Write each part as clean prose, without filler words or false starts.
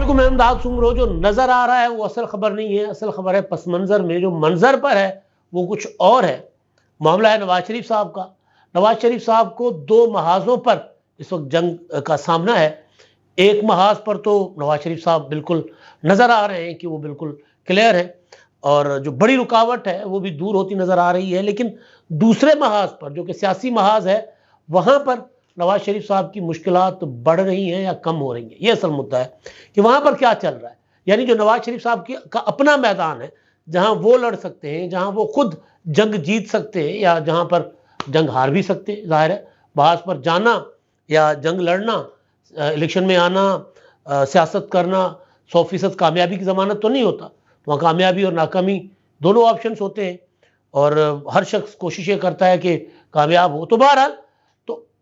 अस्सलामुअलैकुम, मैं इमदाद सुमरो। जो नज़र आ रहा है वो असल खबर नहीं है। असल खबर है पस मंज़र में, जो मंज़र पर है वो कुछ और है। मामला है नवाज शरीफ साहब का। नवाज शरीफ साहब को दो महाजों पर इस वक्त जंग का सामना है। एक महाज पर तो नवाज शरीफ साहब बिल्कुल नज़र आ रहे हैं कि वो बिल्कुल क्लियर है और जो बड़ी रुकावट है वो भी दूर होती नज़र आ रही है। लेकिन दूसरे महाज पर, जो कि सियासी महाज है, वहाँ पर नवाज शरीफ साहब की मुश्किलात बढ़ रही हैं या कम हो रही हैं। ये असल मुद्दा है कि वहाँ पर क्या चल रहा है। यानी जो नवाज शरीफ साहब का अपना मैदान है, जहाँ वो लड़ सकते हैं, जहाँ वो खुद जंग जीत सकते हैं या जहाँ पर जंग हार भी सकते हैं। जाहिर है बहास पर जाना या जंग लड़ना, इलेक्शन में आना, सियासत करना 100% कामयाबी की ज़मानत तो नहीं होता। वहाँ कामयाबी और नाकामी दोनों ऑप्शंस होते हैं और हर शख्स कोशिश ये करता है कि कामयाब हो। तो बहरहाल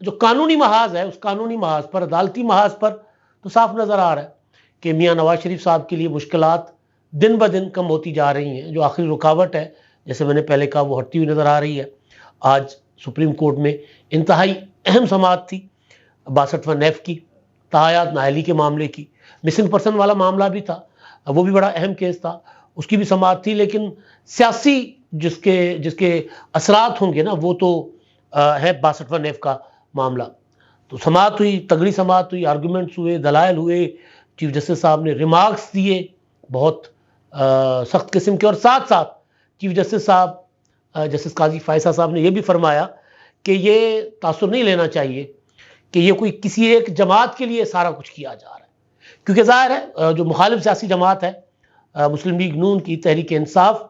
जो कानूनी महाज है, उस कानूनी महाज पर, अदालती महाज पर तो साफ नज़र आ रहा है कि मियाँ नवाज शरीफ साहब के लिए मुश्किलात दिन ब दिन कम होती जा रही हैं। जो आखिरी रुकावट है, जैसे मैंने पहले कहा, वो हटती हुई नज़र आ रही है। आज सुप्रीम कोर्ट में इंतहाई अहम समाअत थी 62वां नेफ की, तायात नाअहली के मामले की। मिसिंग पर्सन वाला मामला भी था, वो भी बड़ा अहम केस था, उसकी भी समाअत थी। लेकिन सियासी जिसके असरात होंगे ना, वो तो है 62वां नेफ का मामला। तो समाअत हुई, तगड़ी समाअत हुई, आर्गूमेंट्स हुए, दलाइल हुए, चीफ जस्टिस साहब ने रिमार्क्स दिए बहुत सख्त किस्म के। और साथ साथ चीफ जस्टिस साहब, जस्टिस काजी फायसा साहब ने यह भी फरमाया कि ये तासुर नहीं लेना चाहिए कि ये कोई किसी एक जमात के लिए सारा कुछ किया जा रहा है, क्योंकि ज़ाहिर है जो मुखालिफ सियासी जमात है, मुस्लिम लीग नून की, तहरीक इंसाफ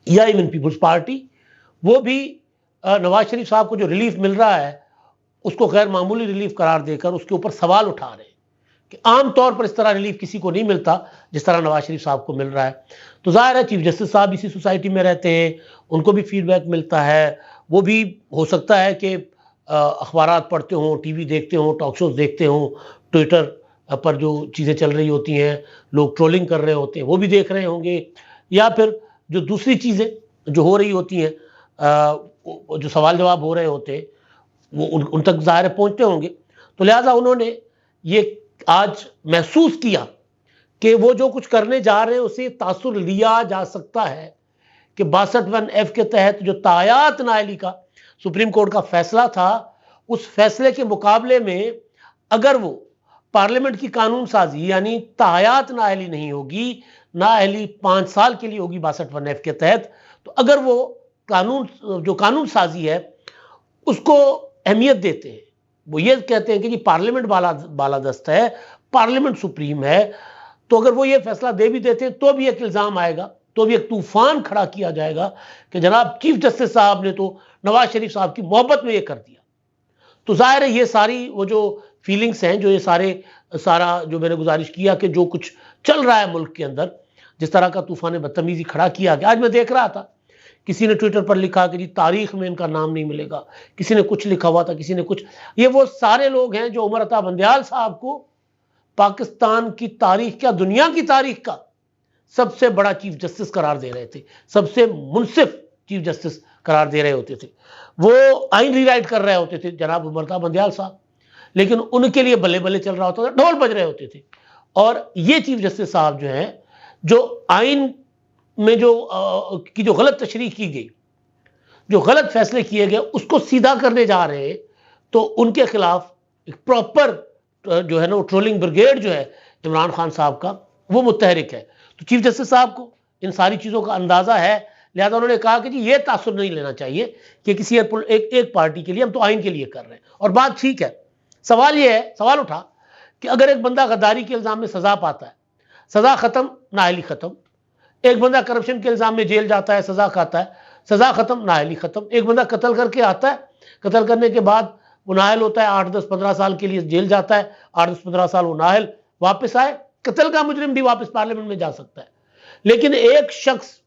या इवन पीपल्स पार्टी, वो भी नवाज शरीफ साहब को जो रिलीफ मिल रहा है उसको गैर मामूली रिलीफ करार देकर उसके ऊपर सवाल उठा रहे हैं कि आम तौर पर इस तरह रिलीफ किसी को नहीं मिलता जिस तरह नवाज शरीफ साहब को मिल रहा है। तो जाहिर है चीफ जस्टिस साहब इसी सोसाइटी में रहते हैं, उनको भी फीडबैक मिलता है। वो भी हो सकता है कि अखबारात पढ़ते हों, टीवी देखते हों, टॉक शोज देखते हों, ट्विटर पर जो चीज़ें चल रही होती हैं, लोग ट्रोलिंग कर रहे होते हैं, वो भी देख रहे होंगे, या फिर जो दूसरी चीज़ें जो हो रही होती हैं, जो सवाल जवाब हो रहे होते हैं, वो उन तक ज़ाहिर पहुँचते होंगे। तो लिहाजा उन्होंने ये आज महसूस किया कि वो जो कुछ करने जा रहे हैं उसे तासुर लिया जा सकता है कि 62 एफ के तहत जो तायात नाअहली का सुप्रीम कोर्ट का फैसला था, उस फैसले के मुकाबले में अगर वो पार्लियामेंट की कानून साजी यानी तायात नाअहली नहीं होगी, नाअहली 5 साल के लिए होगी 62 एफ के तहत, तो अगर वो कानून साजी है उसको अहमियत देते हैं, वो ये कहते हैं कि जी पार्लियामेंट बालादस्त है, पार्लियामेंट सुप्रीम है, तो अगर वो ये फैसला दे भी देते हैं तो भी एक इल्ज़ाम आएगा, तो भी एक तूफान खड़ा किया जाएगा कि जनाब चीफ जस्टिस साहब ने तो नवाज शरीफ साहब की मोहब्बत में ये कर दिया। तो जाहिर है ये सारी वो जो फीलिंग्स हैं, जो ये सारा जो मैंने गुजारिश किया कि जो कुछ चल रहा है मुल्क के अंदर, जिस तरह का तूफान बदतमीजी खड़ा किया गया। आज मैं देख रहा था किसी ने ट्विटर पर लिखा कि जी तारीख में इनका नाम नहीं मिलेगा, किसी ने कुछ लिखा हुआ था, किसी ने कुछ। ये वो सारे लोग हैं जो उमर अता बंदयाल साहब को पाकिस्तान की तारीख, क्या दुनिया की तारीख का सबसे बड़ा चीफ जस्टिस करार दे रहे थे, सबसे मुनसिफ चीफ जस्टिस करार दे रहे होते थे। वो आइन रीराइट कर रहे होते थे जनाब उमर अता बंदयाल साहब, लेकिन उनके लिए बल्ले बल्ले चल रहा होता था, ढोल बज रहे होते थे। और ये चीफ जस्टिस साहब जो हैं, जो आइन में जो गलत तशरीह की गई, जो गलत फैसले किए गए, उसको सीधा करने जा रहे हैं, तो उनके खिलाफ एक प्रॉपर जो है ना, ट्रोलिंग ब्रिगेड जो है इमरान खान साहब का, वो मुतहरिक है। तो चीफ जस्टिस साहब को इन सारी चीज़ों का अंदाज़ा है, लिहाजा उन्होंने कहा कि जी ये तासुर नहीं लेना चाहिए कि किसी एक पार्टी के लिए, हम तो आइन के लिए कर रहे हैं। और बात ठीक है। सवाल ये है, सवाल उठा कि अगर एक बंदा गद्दारी के इल्ज़ाम में सज़ा पाता है, सज़ा ख़त्म, नाअहली ख़त्म। एक बंदा करप्शन के इल्ज़ाम में जेल जाता है, सज़ा खाता है, सज़ा ख़त्म, नाअहली ख़त्म। एक बंदा कत्ल करके आता है, कत्ल करने के बाद वो नाअहल होता है, 8-10-15 साल के लिए जेल जाता है, 8-10-15 साल वो नाअहल, वापस आए, कत्ल का मुजरिम भी वापस पार्लियामेंट में जा सकता है। लेकिन एक शख्स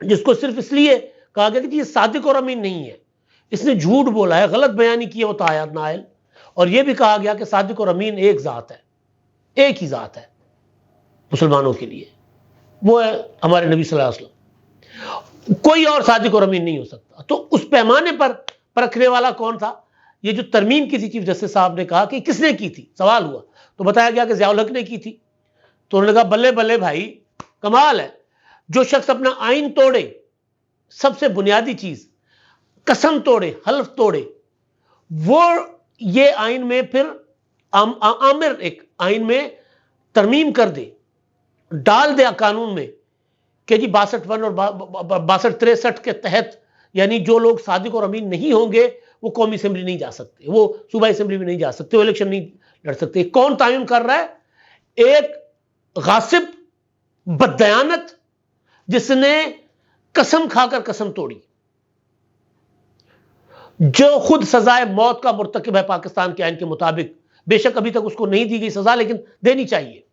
जिसको सिर्फ इसलिए कहा गया कि ये सादिक और अमीन नहीं है, इसने झूठ बोला है, गलत बयानी की है, वो तायात नाअहल। और यह भी कहा गया कि सादिक और अमीन एक ज़ात है, एक ही ज़ात है मुसलमानों के लिए, वो है हमारे नबी सल्लल्लाहु अलैहि वसल्लम। कोई और सादिक और अमीन नहीं हो सकता। तो उस पैमाने पर परखने वाला कौन था? ये जो तरमीम की थी चीफ जस्टिस साहब ने कहा कि किसने की थी, सवाल हुआ तो बताया गया कि ज़ियाउल हक ने की थी। तो उन्होंने कहा बल्ले बल्ले भाई, कमाल है, जो शख्स अपना आइन तोड़े, सबसे बुनियादी चीज कसम तोड़े, हल्फ तोड़े, वो ये आइन में फिर आमिर एक आइन में तरमीम कर दे, डाल दे कानून में कि जी 62 और 62-63 के तहत, यानी जो लोग सादिक और अमीन नहीं होंगे वो कौमी असेंबली नहीं जा सकते, वो सूबाई असेंबली में नहीं जा सकते, वो इलेक्शन नहीं लड़ सकते। कौन तामीम कर रहा है? एक गासिब बददयानत जिसने कसम खाकर कसम तोड़ी, जो खुद सजाए मौत का मुर्तकिब है पाकिस्तान के आइन के मुताबिक। बेशक अभी तक उसको नहीं दी गई सजा, लेकिन देनी चाहिए,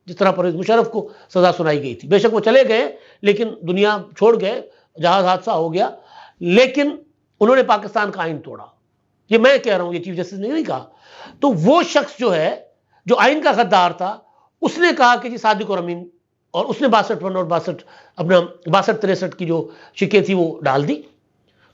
जिस तरह परवेज मुशर्रफ को सजा सुनाई गई थी। बेशक वो चले गए, लेकिन दुनिया छोड़ गए, जहाज हादसा हो गया, लेकिन उन्होंने पाकिस्तान का आइन तोड़ा। ये मैं कह रहा हूं, ये चीफ जस्टिस ने नहीं कहा। तो वो शख्स जो है, जो आइन का गद्दार था, उसने कहा कि जी सादिक और अमीन, और उसने 62 और 62 अपना 62-63 की जो शिकें थी वो डाल दी।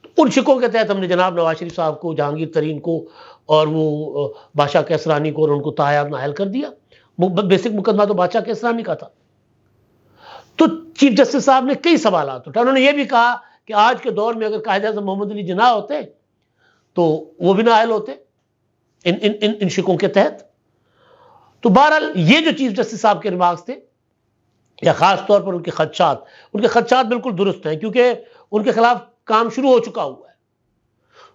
तो उन शिकों के तहत हमने जनाब नवाज शरीफ साहब को, जहांगीर तरीन को और वो बादशाह कैसरानी को और उनको तायात नाअहल कर दिया। बेसिक मुकदमा तो बादशाह कैसरानी का था। तो चीफ जस्टिस साहब ने कई सवाल उठाए। उन्होंने ये भी कहा कि आज के दौर में अगर कायदे-ए-आज़म मोहम्मद अली जिन्ना होते तो वो भी नाअहल होते इन शिकों के तहत। तो बहरहाल ये जो चीफ जस्टिस साहब के रिमार्क्स थे, या खास तौर पर उनके खदशात बिल्कुल दुरुस्त हैं, क्योंकि उनके खिलाफ काम शुरू हो चुका हुआ है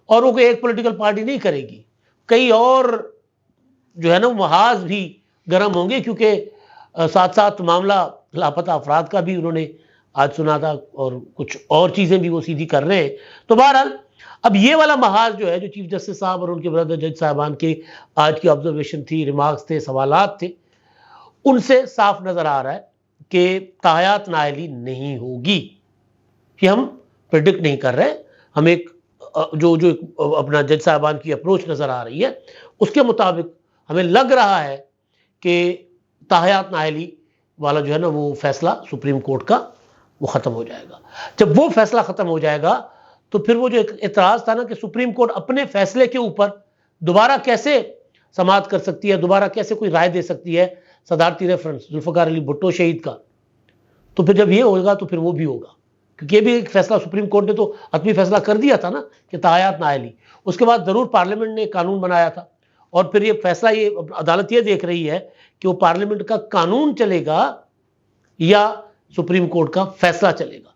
और वो कोई एक पॉलिटिकल पार्टी नहीं करेगी, कई और जो है ना महाज भी गर्म होंगे, क्योंकि साथ साथ मामला लापता अफराद का भी उन्होंने आज सुना था और कुछ और चीजें भी वो सीधी कर रहे हैं। तो बहरहाल अब ये वाला महाज जो है, जो चीफ जस्टिस साहब और उनके ब्रदर जज साहबान के आज की ऑब्जर्वेशन थी, रिमार्क्स थे, सवालात थे, उनसे साफ नजर आ रहा है कि तायात नाअहली नहीं होगी। कि हम प्रेडिक्ट नहीं कर रहे, हम एक जो अपना जज साहबान की अप्रोच नजर आ रही है, उसके मुताबिक हमें लग रहा है कि तायात नाअहली वाला जो है ना वो फैसला सुप्रीम कोर्ट का वो खत्म हो जाएगा। जब वो फैसला खत्म हो जाएगा तो फिर वो जो एक एतराज था ना कि सुप्रीम कोर्ट अपने फैसले के ऊपर दोबारा कैसे समाअत कर सकती है, दोबारा कैसे कोई राय दे सकती है, सदारती रेफरेंस जुल्फ़िकार अली भुट्टो शहीद का, तो फिर जब ये होगा तो फिर वो भी होगा, क्योंकि ये भी एक फैसला सुप्रीम कोर्ट ने तो हतमी फैसला कर दिया था ना कि तायात नाअहली। उसके बाद जरूर पार्लियामेंट ने कानून बनाया था, और फिर ये फैसला, ये अदालत ये देख रही है कि वो पार्लियामेंट का कानून चलेगा या सुप्रीम कोर्ट का फैसला चलेगा।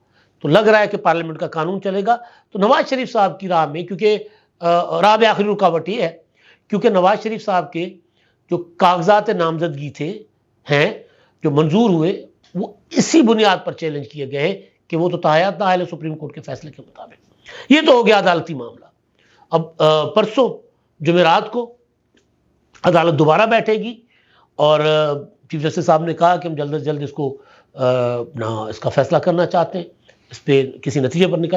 तो लग रहा है कि पार्लियामेंट का कानून चलेगा। तो नवाज शरीफ साहब की राह में, क्योंकि राह में आखिरी रुकावट ये है, क्योंकि नवाज शरीफ साहब के जो कागजात नामजदगी थे हैं जो मंजूर हुए, वो इसी बुनियाद पर चैलेंज किए गए हैं कि वो तो तायात नाअहल है सुप्रीम कोर्ट के फैसले के मुताबिक। ये तो हो गया अदालती मामला। अब परसों जुमेरात को अदालत दोबारा बैठेगी और चीफ जस्टिस साहब ने कहा कि हम जल्द से जल्द इसका फैसला करना चाहते हैं, इस पर किसी नतीजे पर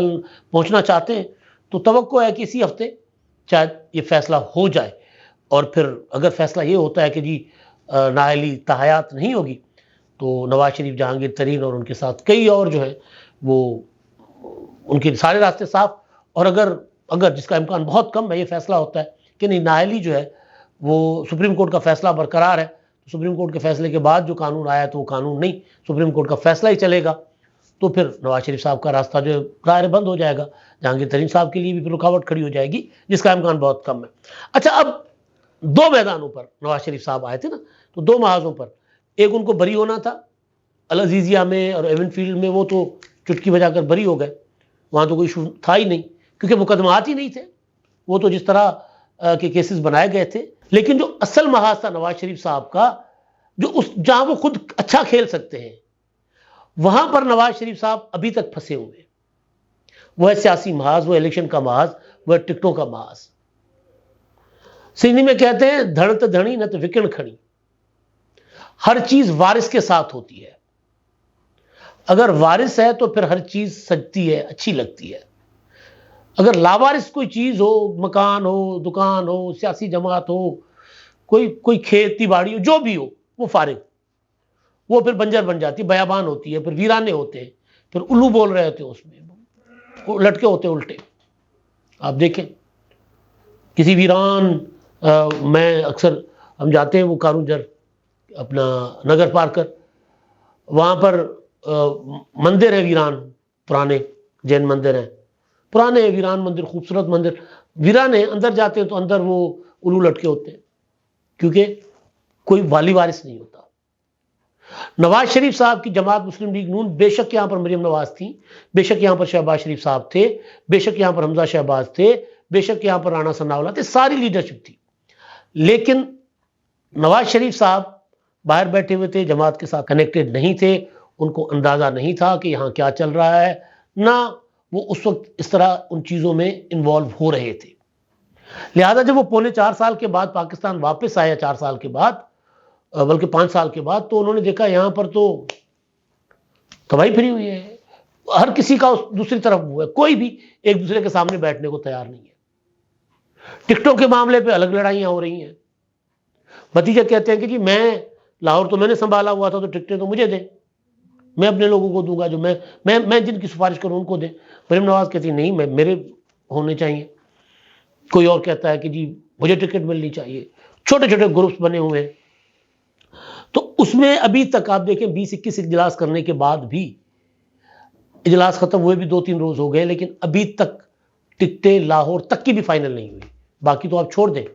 पहुंचना चाहते हैं। तो तवक्को है कि इसी हफ्ते शायद ये फैसला हो जाए, और फिर अगर फैसला ये होता है कि जी नाअहली तायात नहीं होगी, तो नवाज शरीफ, जहांगीर तरीन और उनके साथ कई और जो है वो उनके सारे रास्ते साफ। और अगर जिसका इम्कान बहुत कम है, ये फैसला होता है कि नहीं नाअहली जो है वो सुप्रीम कोर्ट का फैसला बरकरार है, तो सुप्रीम कोर्ट के फैसले के बाद जो कानून आया तो वो कानून नहीं, सुप्रीम कोर्ट का फैसला ही चलेगा, तो फिर नवाज शरीफ साहब का रास्ता जो ज़ाहिर बंद हो जाएगा। जहांगीर तरीन साहब के लिए भी फिर रुकावट खड़ी हो जाएगी, जिसका इम्कान बहुत कम है। अच्छा, अब दो मैदानों पर नवाज शरीफ साहब आए थे ना, तो दो महाजों पर, एक उनको बरी होना था अल अजीज़िया में और एवन फील्ड में, वो तो चुटकी बजाकर बरी हो गए, वहाँ तो कोई इशू था ही नहीं, क्योंकि मुकदमात ही नहीं थे, वो तो जिस तरह के केसेस बनाए गए थे। लेकिन जो असल महाज था नवाज शरीफ साहब का, जो जहां वो खुद अच्छा खेल सकते हैं, वहां पर नवाज शरीफ साहब अभी तक फंसे हुए हैं। वो है सियासी महाज, वो इलेक्शन का महाज, वो है टिकटों का महाज। सिंधी में कहते हैं धड़ त धनी न तो विकण खड़ी। हर चीज वारिस के साथ होती है। अगर वारिस है तो फिर हर चीज सजती है, अच्छी लगती है। अगर लावारिस कोई चीज हो, मकान हो, दुकान हो, सियासी जमात हो, कोई खेती बाड़ी हो, जो भी हो, वो फारिग, वो फिर बंजर बन जाती है, बयाबान होती है, फिर वीराने होते हैं, फिर उल्लू बोल रहे होते हैं, उसमें लटके होते हैं उल्टे। आप देखें किसी वीरान में अक्सर हम जाते हैं, वो कारूजर अपना नगर पार्कर, वहाँ पर मंदिर है वीरान, पुराने जैन मंदिर हैं, पुराने वीरान मंदिर, खूबसूरत मंदिर, वीरान है, अंदर जाते हैं तो अंदर वो उल्लू लटके होते हैं क्योंकि कोई वाली वारिस नहीं होता। नवाज शरीफ साहब की जमात मुस्लिम लीग नून, बेशक यहां पर मरियम नवाज थी, बेशक यहां पर शहबाज शरीफ साहब थे, बेशक यहां पर हमजा शहबाज थे, बेशक यहां पर राणा सनाउल्लाह थे, सारी लीडरशिप थी, लेकिन नवाज शरीफ साहब बाहर बैठे हुए थे, जमात के साथ कनेक्टेड नहीं थे, उनको अंदाजा नहीं था कि यहां क्या चल रहा है, ना वो उस वक्त इस तरह उन चीजों में इन्वॉल्व हो रहे थे। लिहाजा जब वो पौने 4 साल के बाद पाकिस्तान वापस आया, 4 साल के बाद, बल्कि 5 साल के बाद, तो उन्होंने देखा यहां पर तो तबाही फिरी हुई है, हर किसी का उस दूसरी तरफ हुआ है, कोई भी एक दूसरे के सामने बैठने को तैयार नहीं है। टिकटों के मामले पे अलग लड़ाइयां हो रही हैं। भतीजा कहते हैं कि जी मैं लाहौर तो मैंने संभाला हुआ था, तो टिकटें तो मुझे दें, मैं अपने लोगों को दूंगा, जो मैं जिनकी सिफारिश करूं उनको दें। मरियम नवाज कहती नहीं, मैं मेरे होने चाहिए। कोई और कहता है कि जी मुझे टिकट मिलनी चाहिए। छोटे छोटे ग्रुप्स बने हुए हैं। तो उसमें अभी तक आप देखें 20-21 इजलास करने के बाद भी, इजलास खत्म हुए भी 2-3 रोज हो गए, लेकिन अभी तक टिकटें लाहौर तक की भी फाइनल नहीं हुई। बाकी तो आप छोड़ दें,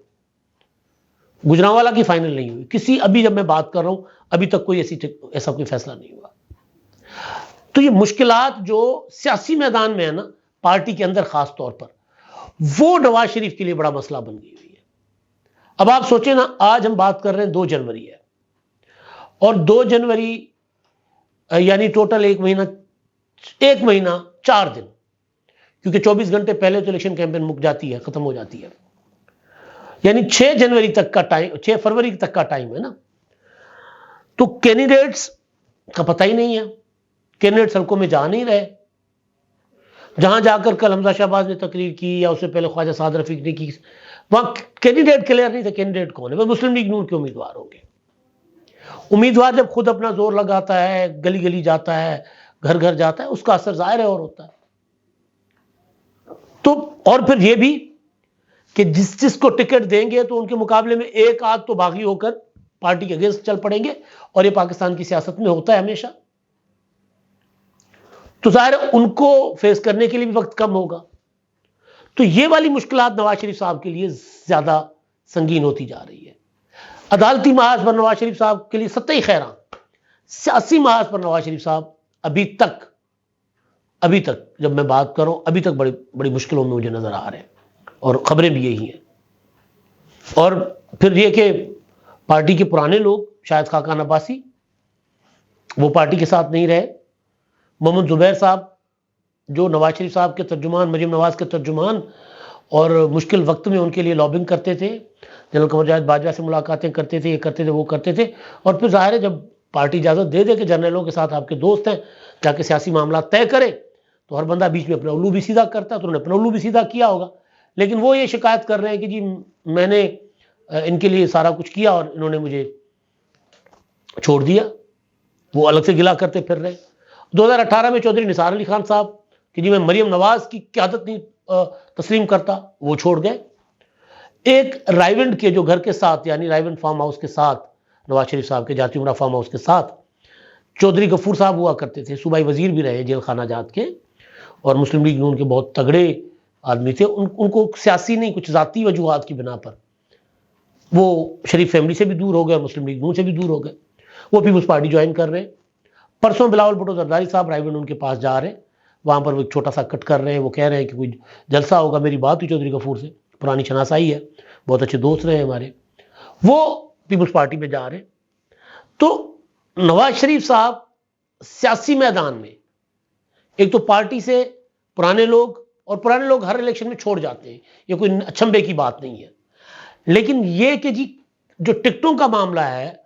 गुजरांवाला की फाइनल नहीं हुई, किसी, अभी जब मैं बात कर रहा हूं अभी तक कोई ऐसा कोई फैसला नहीं हुआ। तो ये मुश्किलात जो सियासी मैदान में है ना, पार्टी के अंदर खास तौर पर, वो नवाज शरीफ के लिए बड़ा मसला बन गई हुई है। अब आप सोचें ना, आज हम बात कर रहे हैं 2 जनवरी है, और 2 जनवरी यानी टोटल 1 महीना 4 दिन, क्योंकि 24 घंटे पहले तो इलेक्शन कैंपेन मुक जाती है, खत्म हो जाती है, यानी 6 जनवरी तक का टाइम, 6 फरवरी तक का टाइम है ना। तो कैंडिडेट्स का पता ही नहीं है, कैंडिडेट सड़कों में जा नहीं रहे। जहां जाकर कल हमजा शहबाज ने तकरीर की, या उससे पहले ख्वाजा साद रफीक ने की, वहां कैंडिडेट क्लियर नहीं था कैंडिडेट कौन है। वह मुस्लिम लीग नून के उम्मीदवार होंगे। उम्मीदवार जब खुद अपना जोर लगाता है, गली गली जाता है, घर घर जाता है, उसका असर जाहिर है और होता है। तो और फिर यह भी कि जिस जिसको टिकट देंगे तो उनके मुकाबले में एक आध तो बागी होकर पार्टी के अगेंस्ट चल पड़ेंगे, और ये पाकिस्तान की सियासत में होता है हमेशा। तो जाहिर है उनको फेस करने के लिए भी वक्त कम होगा। तो ये वाली मुश्किलात नवाज शरीफ साहब के लिए ज्यादा संगीन होती जा रही है। अदालती महाज पर नवाज शरीफ साहब के लिए सतही खैरा, सियासी महाज पर नवाज शरीफ साहब अभी तक जब मैं बात कर रहा हूं, अभी तक बड़ी बड़ी मुश्किलों में मुझे नजर आ रहे हैं, और खबरें भी यही हैं। और फिर यह कि पार्टी के पुराने लोग, शायद खाकान अब्बासी, वो पार्टी के साथ नहीं रहे। मोहम्मद जुबैर साहब, जो नवाज शरीफ साहब के तर्जुमान, मरियम नवाज के तर्जुमान, और मुश्किल वक्त में उनके लिए लॉबिंग करते थे, जनरल कमर जावेद बाजवा से मुलाकातें करते थे, ये करते थे, वो करते थे। और फिर जाहिर है जब पार्टी इजाज़त दे दे कि जनरलों के साथ आपके दोस्त हैं, जाके सियासी मामला तय करे, तो हर बंदा बीच में अपना उल्लू भी सीधा करता है, तो उन्होंने अपना उल्लू भी सीधा किया होगा। लेकिन वो ये शिकायत कर रहे हैं कि जी मैंने इनके लिए सारा कुछ किया और इन्होंने मुझे छोड़ दिया। वो अलग से गिला करते फिर रहे। 2018 में चौधरी निसार अली खान साहब कि जी मैं मरियम नवाज की क़यादत नहीं तस्लीम करता, वो छोड़ गए। एक रायविंड के जो घर के साथ, यानी रायविंड फार्म हाउस के साथ, नवाज शरीफ साहब के जाती उमरा फार्म हाउस के साथ चौधरी गफूर साहब हुआ करते थे, सूबाई वजीर भी रहे जेल खाना जात के, और मुस्लिम लीग नून के बहुत तगड़े आदमी थे। उनको सियासी नहीं, कुछ ज़ाती वजूहात की बिना पर वो शरीफ फैमिली से भी दूर हो गए और मुस्लिम लीग नून से भी दूर हो गए। वो पीपल्स पार्टी ज्वाइन कर रहे हैं। परसों बिलावल भुट्टो जरदारी साहब रायविंड उनके पास जा रहे हैं, वहाँ पर वो एक छोटा सा कट कर रहे हैं। वो कह रहे हैं कि कोई जलसा होगा। मेरी बात हुई चौधरी गफूर से, पुरानी शनासाई है, बहुत अच्छे दोस्त रहे हमारे, वो पीपल्स पार्टी में जा रहे हैं। तो नवाज शरीफ साहब सियासी मैदान में, एक तो पार्टी से पुराने लोग, और पुराने लोग हर इलेक्शन में छोड़ जाते हैं, ये कोई अचंभे की बात नहीं है। लेकिन ये कि जी जो टिकटों का मामला है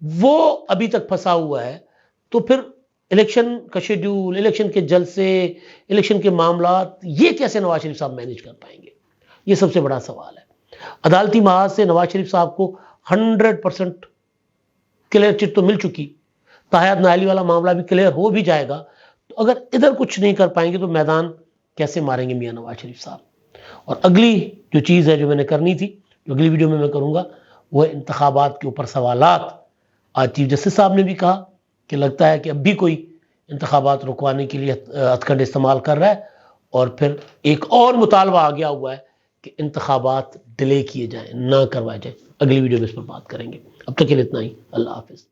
वो अभी तक फंसा हुआ है, तो फिर इलेक्शन का शेड्यूल, इलेक्शन के जलसे, इलेक्शन के मामला, ये कैसे नवाज शरीफ साहब मैनेज कर पाएंगे, ये सबसे बड़ा सवाल है। अदालती महाज से नवाज शरीफ साहब को 100% क्लियर चिट तो मिल चुकी, ताहयात नायली वाला मामला भी क्लियर हो भी जाएगा। तो अगर इधर कुछ नहीं कर पाएंगे तो मैदान कैसे मारेंगे मियां नवाज शरीफ साहब। और अगली जो चीज़ है जो मैंने करनी थी, जो अगली वीडियो में मैं करूंगा, वो इंतखाबात के ऊपर सवालात आज चीफ जस्टिस साहब ने भी कहा कि लगता है कि अब भी कोई इंतखाबात रुकवाने के लिए हथकंडे इस्तेमाल कर रहा है, और फिर एक और मुतालबा आ गया हुआ है कि इंतखाबात डिले किए जाएं, ना करवाए जाए। अगली वीडियो में इस पर बात करेंगे। अब तक के लिए इतना ही। अल्लाह हाफिज़।